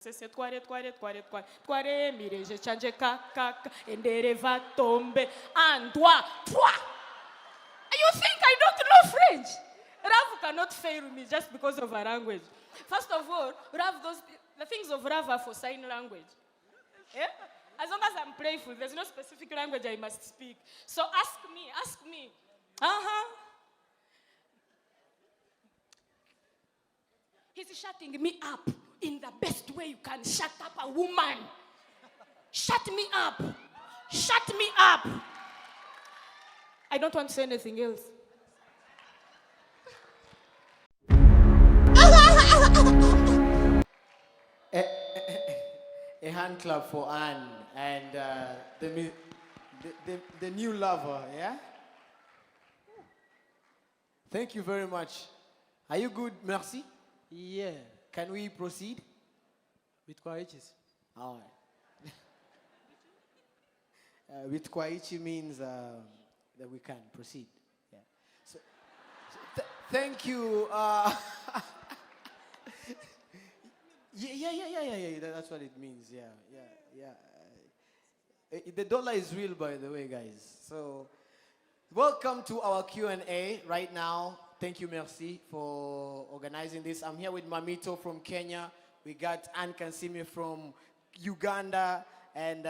Sese tware mireje chanje ka endere va tombe andwa twa. You think I don't know French? Rav cannot fail me just because of a language. First of all, the things of Rav are for sign language. Yeah? As long as I'm playful, there's no specific language I must speak. So ask me. He's shutting me up in the best way you can shut up a woman. Shut me up. Shut me up. I don't want to say anything else. A hand clap for Anne and the new lover, yeah? Thank you very much. Are you good, Merci? Yeah. Can we proceed? With Kwaichis. All right. With Kwaichi means that we can proceed. Yeah. So thank you. Yeah. That's what it means. Yeah. The dollar is real, by the way, guys. So, welcome to our Q&A right now. Thank you, Merci, for organizing this. I'm here with Mamito from Kenya. We got Anne KANSIIME from Uganda, and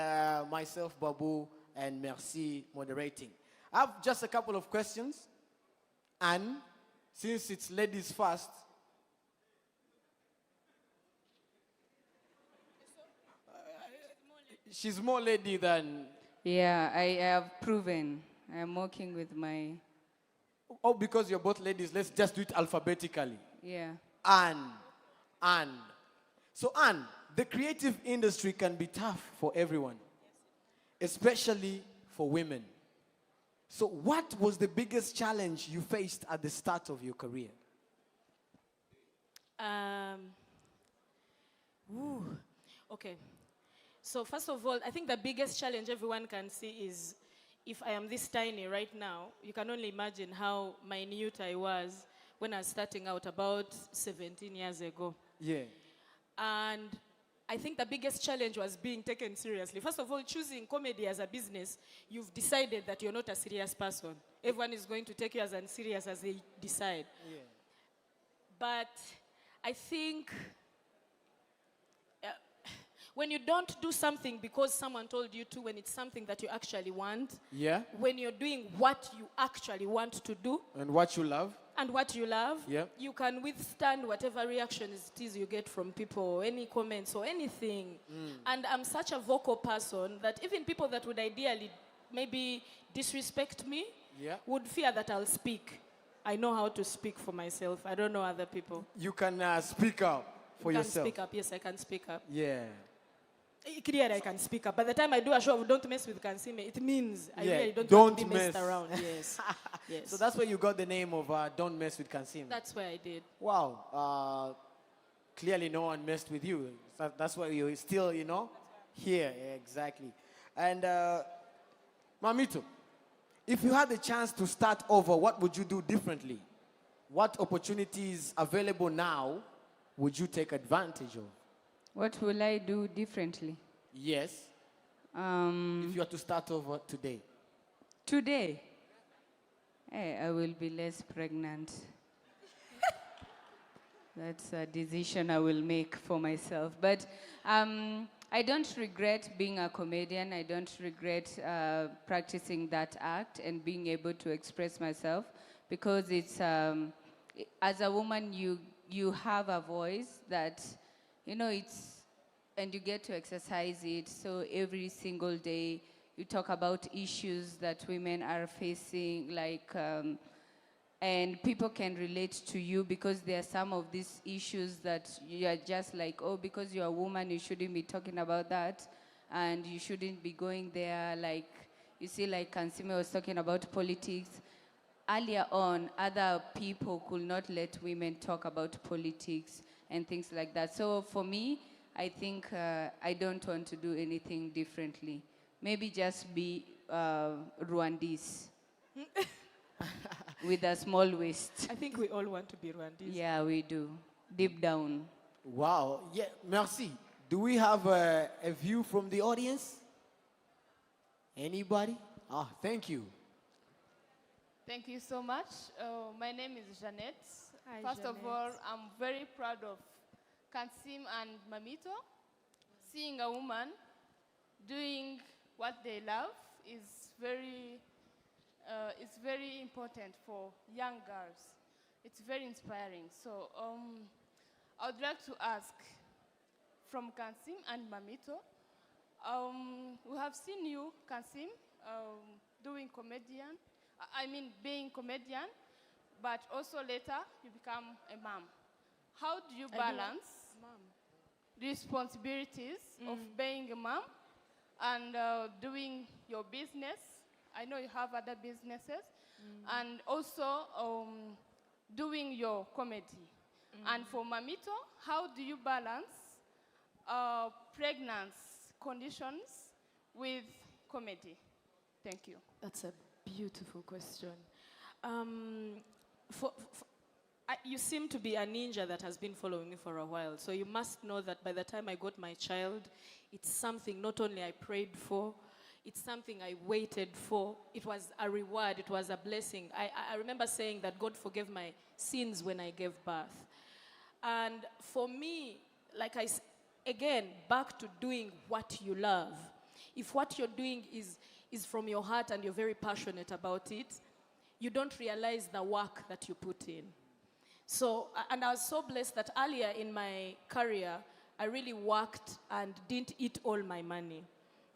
myself, Babu, and Merci moderating. I have just a couple of questions. Anne, since it's ladies first, she's more lady than... Yeah, I have proven. I'm working with my... Oh, because you're both ladies, let's just do it alphabetically. Yeah. Anne. So Anne, the creative industry can be tough for everyone, especially for women. So what was the biggest challenge you faced at the start of your career? Okay. So first of all, I think the biggest challenge everyone can see is if I am this tiny right now, you can only imagine how minute I was when I was starting out about 17 years ago. Yeah. And I think the biggest challenge was being taken seriously. First of all, choosing comedy as a business, you've decided that you're not a serious person. Everyone is going to take you as unserious as they decide. Yeah. But I think when you don't do something because someone told you to, when it's something that you actually want, Yeah. when you're doing what you actually want to do, And what you love? and what you love, Yeah. you can withstand whatever reactions it is you get from people, any comments or anything. And I'm such a vocal person that even people that would ideally maybe disrespect me Yeah. would fear that I'll speak. I know how to speak for myself. I don't know other people. You can speak up for You can yourself. speak up. Yes, I can speak up. Yeah. Clearly, I can speak up. By the time I do a show of Don't Mess with KANSIIME, it means I Yeah, really don't don't want to be messed mess. around. Yes. Yes. So that's where you got the name of Don't Mess with KANSIIME. That's where I did. Wow. Clearly no one messed with you. That's why you're still, here. Yeah, exactly. And Mamito, if you had the chance to start over, what would you do differently? What opportunities available now would you take advantage of? What will I do differently? Yes. If you had to start over today. Today, I will be less pregnant. That's a decision I will make for myself. But I don't regret being a comedian. I don't regret practicing that act and being able to express myself, because it's, as a woman, you have a voice that, and you get to exercise it. So every single day you talk about issues that women are facing, and people can relate to you, because there are some of these issues that you are just like, oh, because you're a woman, you shouldn't be talking about that, and you shouldn't be going there. Like, you see, like KANSIIME was talking about politics. Earlier on, other people could not let women talk about politics and things like that. So for me, I think I don't want to do anything differently. Maybe just be Rwandese. with a small waist. I think we all want to be Rwandese. Yeah, we do. Deep down. Wow. Yeah, merci. Do we have a view from the audience? Anybody? Ah, thank you. Thank you so much. My name is Jeanette. Hi, First of Jeanette. all, I'm very proud of KANSIIME and MAMITO. Seeing a woman doing what they love is very important for young girls. It's very inspiring. So I would like to ask from KANSIIME and MAMITO, we have seen you, KANSIIME, being comedian, but also later you become a mom. How do you balance the responsibilities of being a mom and doing your business? I know you have other businesses, and also doing your comedy. And for MAMITO, how do you balance pregnancy conditions with comedy? Thank you. That's a beautiful question. You seem to be a ninja that has been following me for a while. So you must know that by the time I got my child, it's something not only I prayed for, it's something I waited for. It was a reward. It was a blessing. I remember saying that God forgave my sins when I gave birth. And for me, again, back to doing what you love. If what you're doing is from your heart and you're very passionate about it, you don't realize the work that you put in. So, and I was so blessed that earlier in my career, I really worked and didn't eat all my money,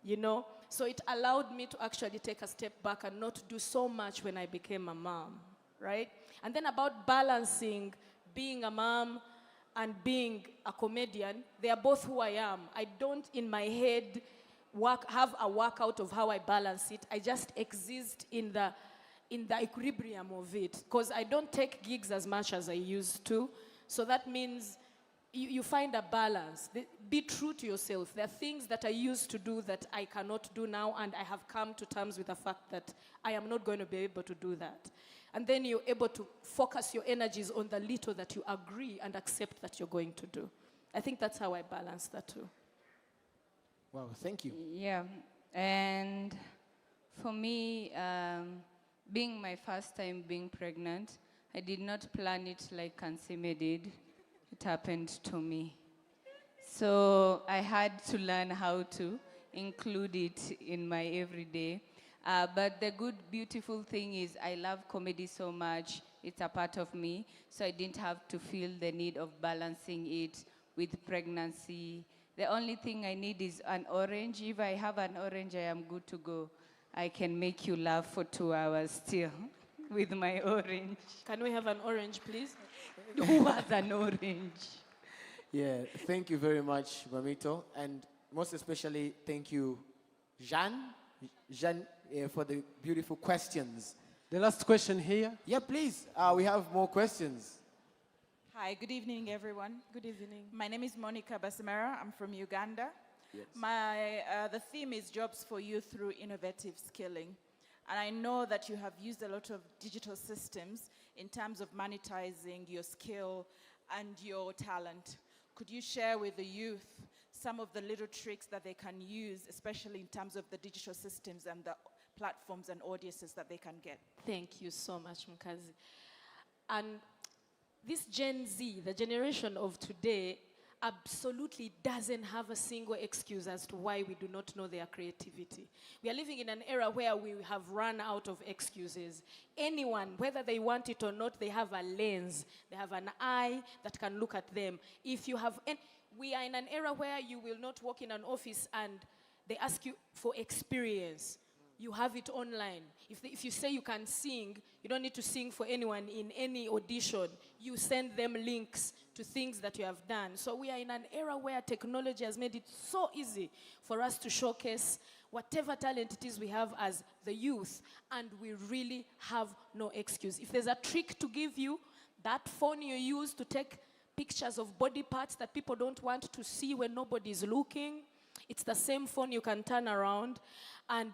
you know? So it allowed me to actually take a step back and not do so much when I became a mom, right? And then about balancing being a mom and being a comedian, they are both who I am. I don't, in my head, have a workout of how I balance it. I just exist in the equilibrium of it, because I don't take gigs as much as I used to. So that means you find a balance. Be true to yourself. There are things that I used to do that I cannot do now, and I have come to terms with the fact that I am not going to be able to do that. And then you're able to focus your energies on the little that you agree and accept that you're going to do. I think that's how I balance that too. Wow, thank you. Yeah, and for me, being my first time being pregnant, I did not plan it like KANSIIME did. It happened to me. So I had to learn how to include it in my everyday. But the good, beautiful thing is I love comedy so much. It's a part of me. So I didn't have to feel the need of balancing it with pregnancy. The only thing I need is an orange. If I have an orange, I am good to go. I can make you laugh for 2 hours still with my orange. Can we have an orange, please? Who has an orange? Yeah, thank you very much, Mamito. And most especially, thank you, Jeanne, for the beautiful questions. The last question here. Yeah, please. We have more questions. Hi, good evening, everyone. Good evening. My name is Monica Basamera. I'm from Uganda. Yes. The theme is Jobs for You Through Innovative Skilling. And I know that you have used a lot of digital systems in terms of monetizing your skill and your talent. Could you share with the youth some of the little tricks that they can use, especially in terms of the digital systems and the platforms and audiences that they can get? Thank you so much, Mkazi. And this Gen Z, the generation of today, absolutely doesn't have a single excuse as to why we do not know their creativity. We are living in an era where we have run out of excuses. Anyone, whether they want it or not, they have a lens. They have an eye that can look at them. If you have, and we are in an era where you will not walk in an office and they ask you for experience. You have it online. If you say you can sing, you don't need to sing for anyone in any audition. You send them links to things that you have done. So we are in an era where technology has made it so easy for us to showcase whatever talent it is we have as the youth, and we really have no excuse. If there's a trick to give you, that phone you use to take pictures of body parts that people don't want to see when nobody's looking, it's the same phone you can turn around and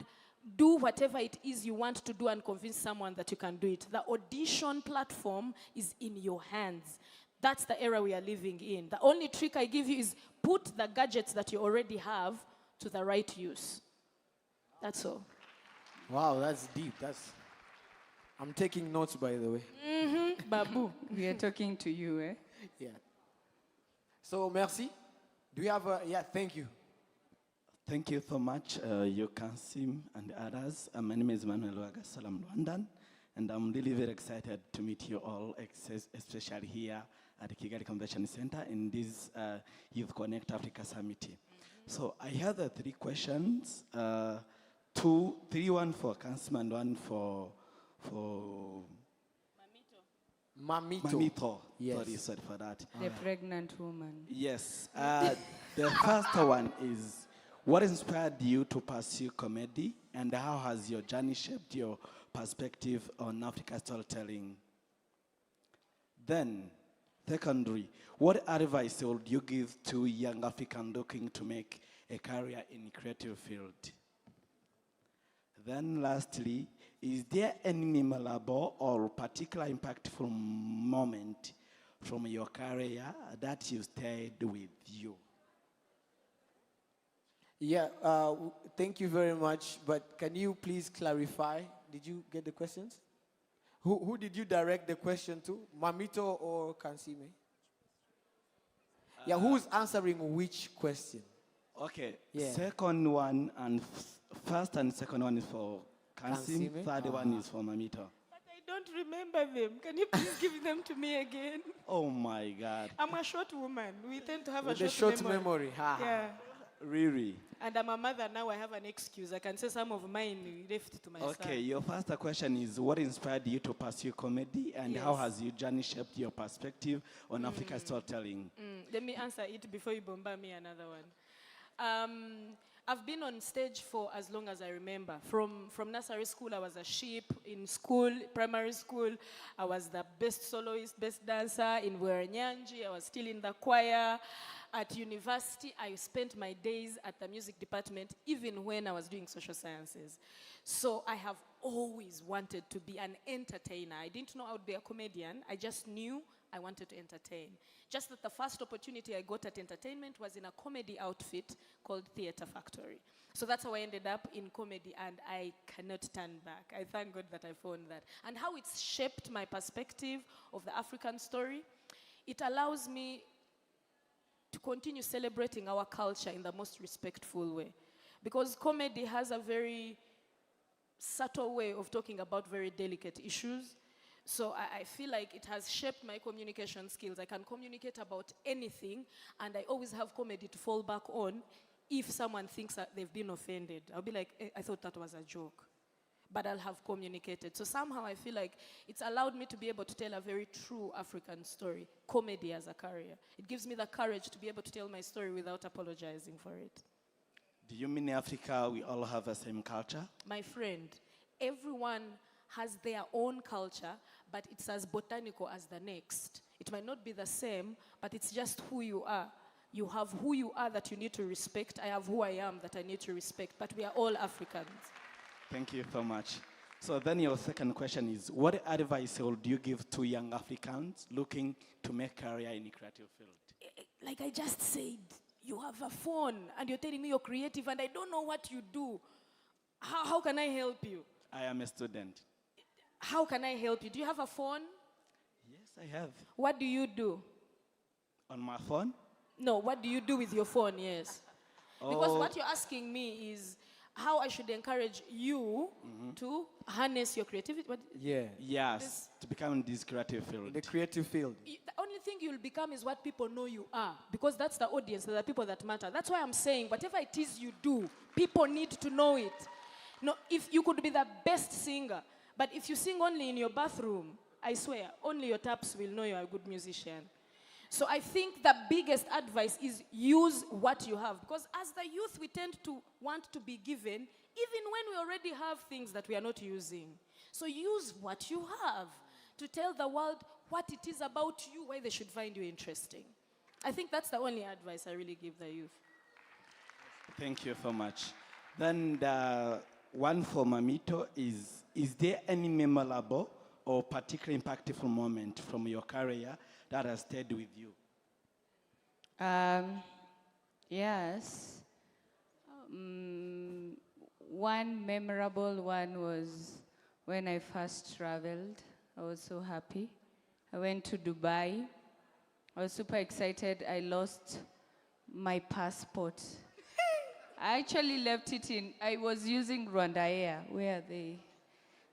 do whatever it is you want to do and convince someone that you can do it. The audition platform is in your hands. That's the era we are living in. The only trick I give you is put the gadgets that you already have to the right use. That's all. Wow, that's deep. I'm taking notes, by the way. Babu. We are talking to you, eh? Yeah. So, merci. Do you have a, yeah, thank you. Thank you so much, you KANSIIME and others. My name is Manuel Wagasalam Rwandan, and I'm really very excited to meet you all, especially here at the Kigali Convention Center in this Youth Connect Africa Summit. So I have 3 questions, 1 for KANSIIME and 1 for Mamito. Yes. Sorry for that. The pregnant woman. Yes. The first one is, what inspired you to pursue comedy, and how has your journey shaped your perspective on African storytelling? Then, secondly, what advice would you give to young Africans looking to make a career in creative field? Then lastly, is there any memorable or particular impactful moment from your career that you stayed with you? Yeah, thank you very much. But can you please clarify? Did you get the questions? Who did you direct the question to? Mamito or KANSIIME? Yeah, who's answering which question? Okay, Yeah. second one and first and second one is for KANSIIME. KANSIIME? Third one is for Mamito. But I don't remember them. Can you please give them to me again? Oh my God, I'm a short woman. We tend to have With a the short, short memory. Ha, ha. Yeah. really? And I'm a mother now. I have an excuse. I can say some of mine left to my son. Okay, your first question is, what inspired you to pursue comedy, and how Yes. has your journey shaped your perspective on African storytelling? Let me answer it before you bombard me another one. I've been on stage for as long as I remember. From nursery school, I was a sheep. In school, primary school, I was the best soloist, best dancer. In Nyanji, I was still in the choir. At university, I spent my days at the music department, even when I was doing social sciences. So I have always wanted to be an entertainer. I didn't know I would be a comedian. I just knew I wanted to entertain. Just that the first opportunity I got at entertainment was in a comedy outfit called Theatre Factory. So that's how I ended up in comedy, and I cannot turn back. I thank God that I found that. And how it's shaped my perspective of the African story, it allows me to continue celebrating our culture in the most respectful way. Because comedy has a very subtle way of talking about very delicate issues. So I feel like it has shaped my communication skills. I can communicate about anything, and I always have comedy to fall back on if someone thinks that they've been offended. I'll be like, I thought that was a joke. But I'll have communicated. So somehow I feel like it's allowed me to be able to tell a very true African story, comedy as a career. It gives me the courage to be able to tell my story without apologizing for it. Do you mean in Africa we all have the same culture? My friend, everyone has their own culture, but it's as botanical as the next. It might not be the same, but it's just who you are. You have who you are that you need to respect. I have who I am that I need to respect, but we are all Africans. Thank you so much. So then your second question is, what advice would you give to young Africans looking to make career in the creative field? Like I just said, you have a phone and you're telling me you're creative and I don't know what you do. How can I help you? I am a student. How can I help you? Do you have a phone? Yes, I have. What do you do? On my phone? No, what do you do with your phone? Yes. Because what you're asking me is how I should encourage you to harness your creativity. Yeah. Yes, to become in this creative field. The creative field. The only thing you'll become is what people know you are, because that's the audience, they're the people that matter. That's why I'm saying whatever it is you do, people need to know it. No, if you could be the best singer, but if you sing only in your bathroom, I swear, only your taps will know you're a good musician. So I think the biggest advice is use what you have. Because as the youth, we tend to want to be given, even when we already have things that we are not using. So use what you have to tell the world what it is about you, why they should find you interesting. I think that's the only advice I really give the youth. Thank you so much. Then the one for Mamito is there any memorable or particularly impactful moment from your career that has stayed with you? Yes. One memorable one was when I first traveled. I was so happy. I went to Dubai. I was super excited. I lost my passport. I actually left it I was using Rwanda Air. Where are they?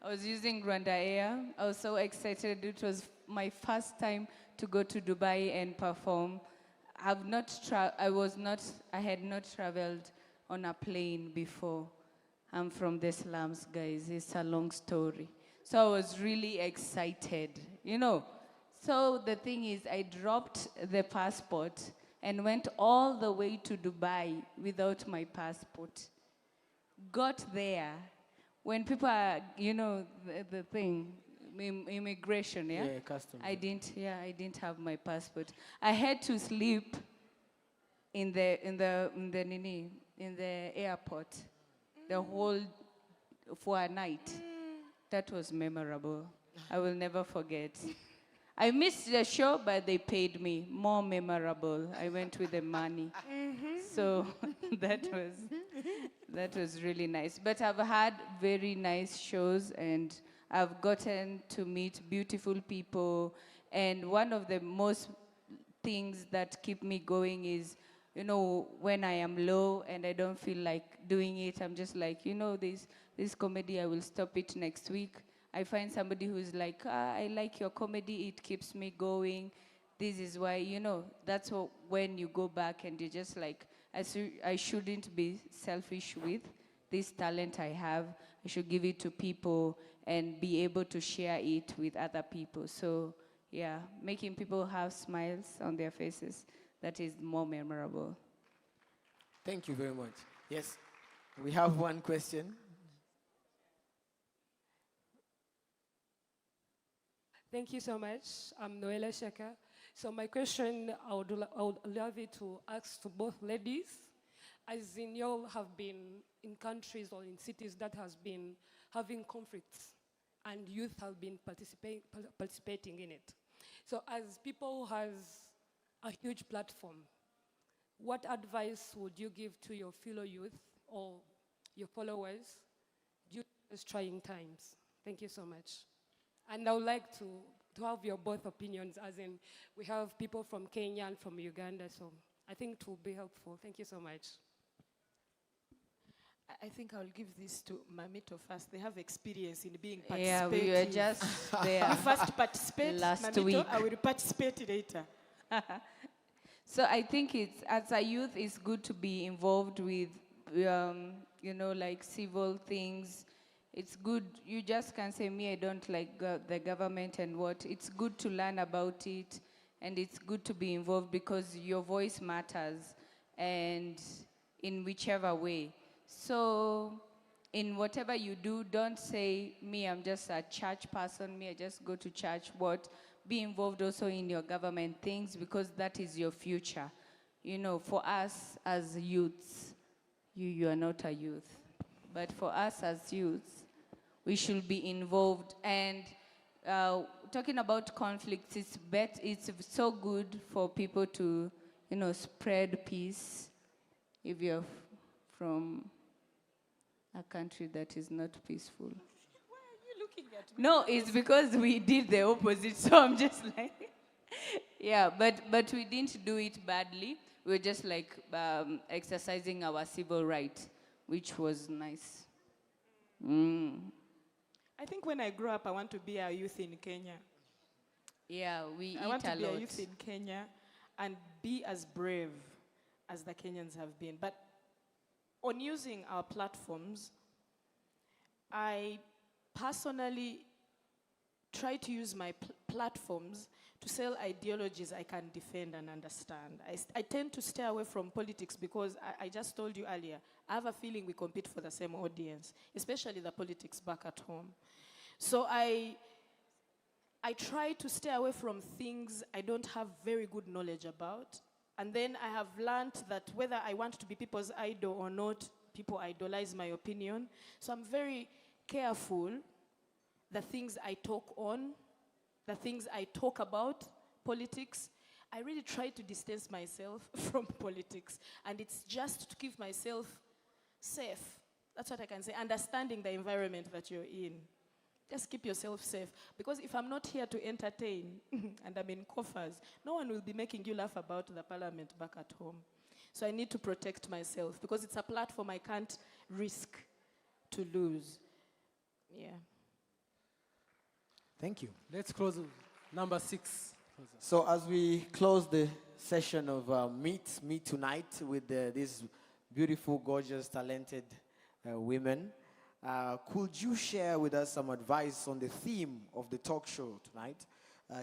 I was using Rwanda Air. I was so excited. It was my first time to go to Dubai and perform. I had not traveled on a plane before. I'm from the slums, guys. It's a long story. So I was really excited, you know. So the thing is, I dropped the passport and went all the way to Dubai without my passport. Got there. When people are, you know, the thing, immigration, yeah? Yeah, customs. I didn't have my passport. I had to sleep in the airport the whole for a night. That was memorable. I will never forget. I missed the show, but they paid me. More memorable. I went with the money. So that was really nice. But I've had very nice shows, and I've gotten to meet beautiful people. And one of the most things that keep me going is, you know, when I am low and I don't feel like doing it, I'm just like, you know, this comedy, I will stop it next week. I find somebody who's like, I like your comedy, it keeps me going. This is why, you know, that's when you go back and you're just like, I shouldn't be selfish with this talent I have. I should give it to people and be able to share it with other people. So, yeah, making people have smiles on their faces, that is more memorable. Thank you very much. Yes, we have one question. Thank you so much. I'm Noela Shaka. So my question, I would love you to ask to both ladies, as in you all have been in countries or in cities that has been having conflicts, and youth have been participating in it. So as people who has a huge platform, what advice would you give to your fellow youth or your followers during these trying times? Thank you so much. And I would like to have your both opinions, as in we have people from Kenya and from Uganda, so I think it will be helpful. Thank you so much. I think I'll give this to MAMITO first. They have experience in being Yeah, participative. we were just there. You first participate, Last MAMITO, week. I will participate later. So I think as a youth, it's good to be involved with, you know, like civil things. It's good, you just can't say, me, I don't like the government and what. It's good to learn about it, and it's good to be involved because your voice matters, and in whichever way. So in whatever you do, don't say, me, I'm just a church person, me, I just go to church, what? Be involved also in your government things, because that is your future. You know, for us as youths, you are not a youth, but for us as youths, we should be involved. And talking about conflicts, it's so good for people to, you know, spread peace if you're from a country that is not peaceful. Why are you looking at me? No, it's because we did the opposite, so I'm just like, yeah, but we didn't do it badly. We were just like exercising our civil right, which was nice. I think when I grow up, I want to be a youth in Kenya. Yeah, we eat I want to be a lot. a youth in Kenya and be as brave as the Kenyans have been. But on using our platforms, I personally try to use my platforms to sell ideologies I can defend and understand. I tend to stay away from politics because I just told you earlier, I have a feeling we compete for the same audience, especially the politics back at home. So I try to stay away from things I don't have very good knowledge about. And then I have learned that whether I want to be people's idol or not, people idolize my opinion. So I'm very careful the things I talk on, the things I talk about politics. I really try to distance myself from politics. And it's just to keep myself safe. That's what I can say. Understanding the environment that you're in. Just keep yourself safe. Because if I'm not here to entertain, and I'm in coffers, no one will be making you laugh about the parliament back at home. So I need to protect myself, because it's a platform I can't risk to lose. Yeah. Thank you. Let's close with number 6. So as we close the session of Meet Me Tonight with these beautiful, gorgeous, talented women, could you share with us some advice on the theme of the talk show tonight?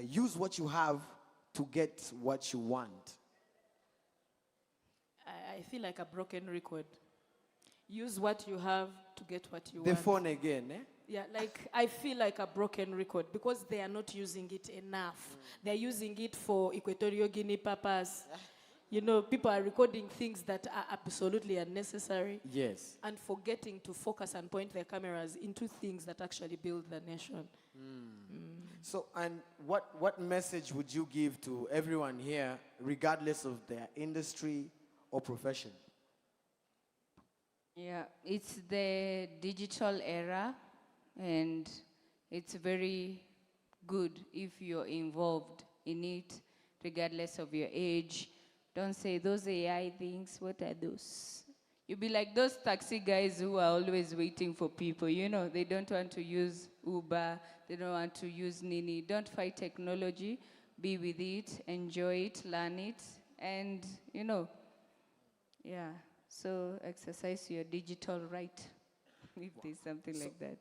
Use what you have to get what you want. I feel like a broken record. Use what you have to get what you The want. phone again, eh? Yeah, like I feel like a broken record because they are not using it enough. They're using it for Equatorial Guinea purpose. You know, people are recording things that are absolutely unnecessary. Yes. And forgetting to focus and point their cameras into things that actually build the nation. So, and what message would you give to everyone here, regardless of their industry or profession? Yeah, it's the digital era, and it's very good if you're involved in it, regardless of your age. Don't say those AI things, what are those? You'll be like those taxi guys who are always waiting for people. You know, they don't want to use Uber, they don't want to use Nini. Don't fight technology, be with it, enjoy it, learn it, and, you know, yeah. So exercise your digital right, if there's something like that.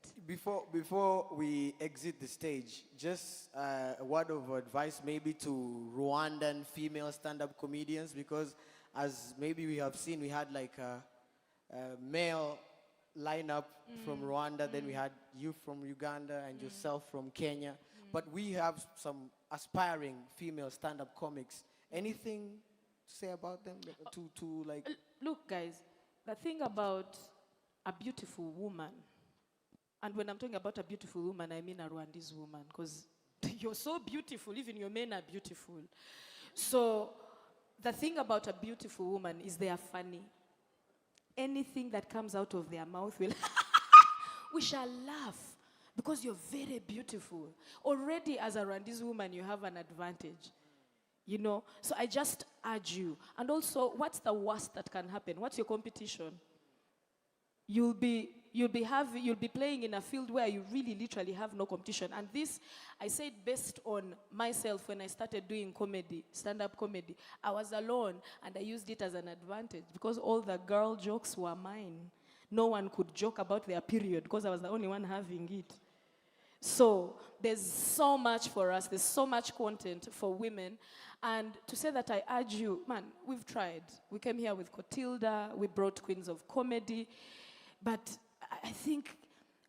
Before we exit the stage, just a word of advice maybe to Rwandan female stand-up comedians, because as maybe we have seen, we had like a male lineup from Rwanda, then we had you from Uganda and yourself from Kenya, but we have some aspiring female stand-up comics. Anything to say about them? To like... Look, guys, the thing about a beautiful woman, and when I'm talking about a beautiful woman, I mean a Rwandese woman, because you're so beautiful, even your men are beautiful. So the thing about a beautiful woman is they are funny. Anything that comes out of their mouth will, we shall laugh, because you're very beautiful. Already as a Rwandese woman, you have an advantage. You know, so I just urge you. And also, what's the worst that can happen? What's your competition? You'll be playing in a field where you really literally have no competition. And this, I said based on myself when I started doing comedy, stand-up comedy. I was alone, and I used it as an advantage because all the girl jokes were mine. No one could joke about their period because I was the only one having it. So there's so much for us. There's so much content for women. And to say that, I urge you, man, we've tried. We came here with Cotilda. We brought Queens of Comedy. But I think,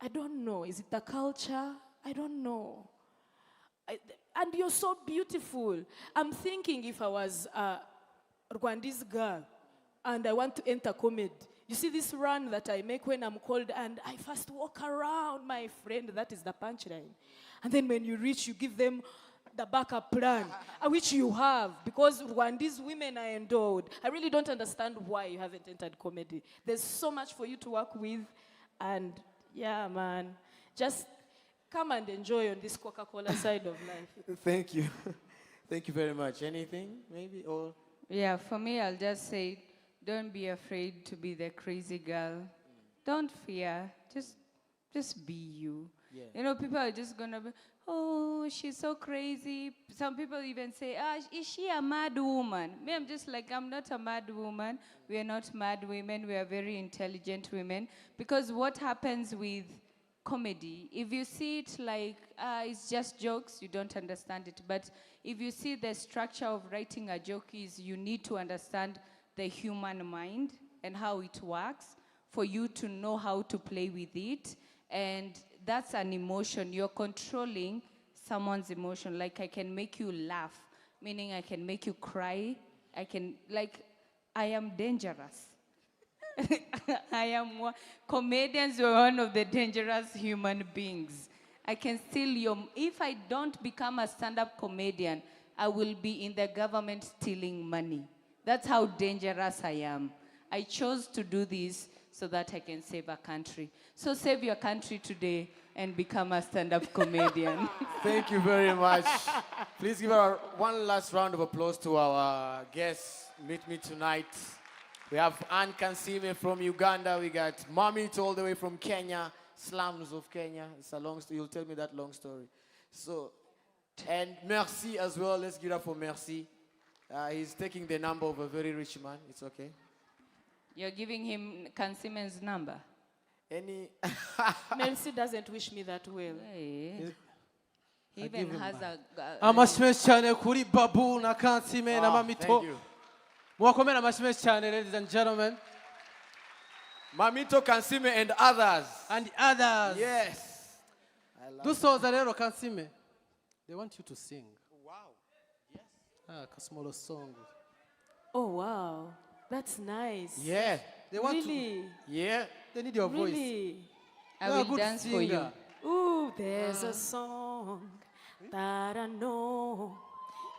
I don't know. Is it the culture? I don't know. And you're so beautiful. I'm thinking if I was a Rwandese girl and I want to enter comedy, you see this run that I make when I'm cold, and I first walk around, my friend. That is the punchline. And then when you reach, you give them the backup plan, which you have, because Rwandese women are endowed. I really don't understand why you haven't entered comedy. There's so much for you to work with, and yeah, man, just come and enjoy on this Coca-Cola side of life. Thank you. Thank you very much. Anything, maybe? Or Yeah, for me, I'll just say, don't be afraid to be the crazy girl. Don't fear. Just be you. Yeah. You know, people are just going to be, oh, she's so crazy. Some people even say, is she a mad woman? Me, I'm just like, I'm not a mad woman. We are not mad women. We are very intelligent women. Because what happens with comedy, if you see it like, it's just jokes, you don't understand it. But if you see the structure of writing a joke is you need to understand the human mind and how it works for you to know how to play with it. And that's an emotion. You're controlling someone's emotion. Like, I can make you laugh, meaning I can make you cry. I am dangerous. Comedians are one of the dangerous human beings. I can steal your, if I don't become a stand-up comedian, I will be in the government stealing money. That's how dangerous I am. I chose to do this so that I can save a country. So save your country today and become a stand-up comedian. Thank you very much. Please give our one last round of applause to our guests. Meet me tonight. We have KANSIIME from Uganda. We got MAMITO all the way from Kenya, slums of Kenya. It's a long story. You'll tell me that long story. So, and Merci as well. Let's give it up for Merci. He's taking the number of a very rich man. It's okay. You're giving him KANSIIME's number? Any? Merci doesn't wish me that well. Hey. He even has a... amashimwe cyane kuri Babu na KANSIIME na Wow, MAMITO. thank you. Mwakomera amashimwe cyane, ladies and gentlemen. MAMITO, KANSIIME, and others. And others. Yes. I love Dusoza rero KANSIIME. They want you to sing. Wow. Yes. A small song. Oh, wow. That's nice. Yeah. They want Really? Yeah. They need your voice. Really? I You're a will good dance for you. singer. Ooh, there's a song that I know.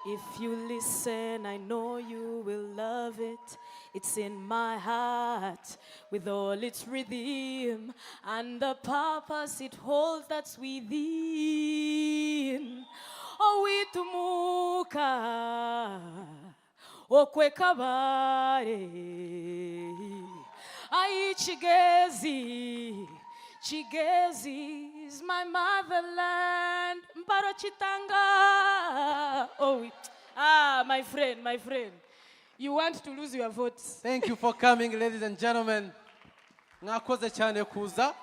If you listen, I know you will love it. It's in my heart with all its rhythm and the purpose it holds that's within. Oh, itumuka okwekabare ai Chigezi. Chigezi is my motherland. Mparo Chitanga. Oh, my friend. You want to lose your votes. Thank you for coming, ladies and gentlemen. Mwakoze cyane kuza.